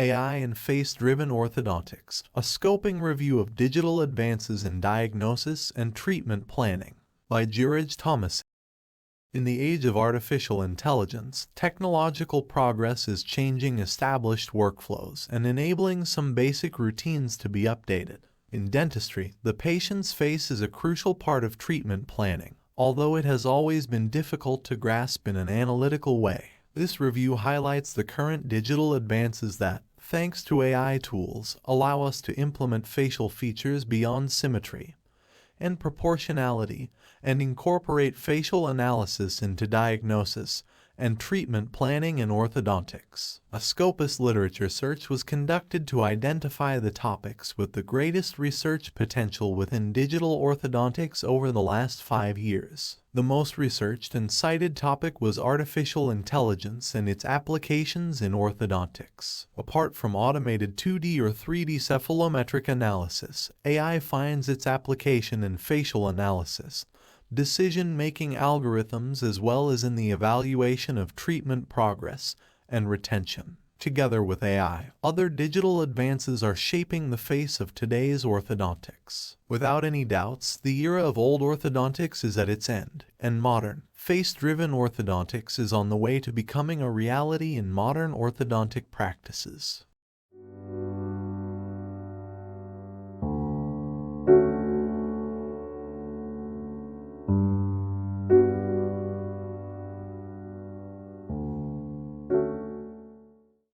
AI and Face-Driven Orthodontics, a scoping review of digital advances in diagnosis and treatment planning, by Juraj Tomášik. In the age of artificial intelligence, technological progress is changing established workflows and enabling some basic routines to be updated. In dentistry, the patient's face is a crucial part of treatment planning, although it has always been difficult to grasp in an analytical way. This review highlights the current digital advances that, thanks to AI tools, allow us to implement facial features beyond symmetry and proportionality and incorporate facial analysis into diagnosis and treatment planning in orthodontics. A Scopus literature search was conducted to identify the topics with the greatest research potential within digital orthodontics over the last 5 years. The most researched and cited topic was artificial intelligence and its applications in orthodontics. Apart from automated 2D or 3D cephalometric analysis, AI finds its application in facial analysis, decision-making algorithms, as well as in the evaluation of treatment progress and retention. Together with AI, other digital advances are shaping the face of today's orthodontics. Without any doubts, the era of old orthodontics is at its end, and modern, face-driven orthodontics is on the way to becoming a reality in modern orthodontic practices.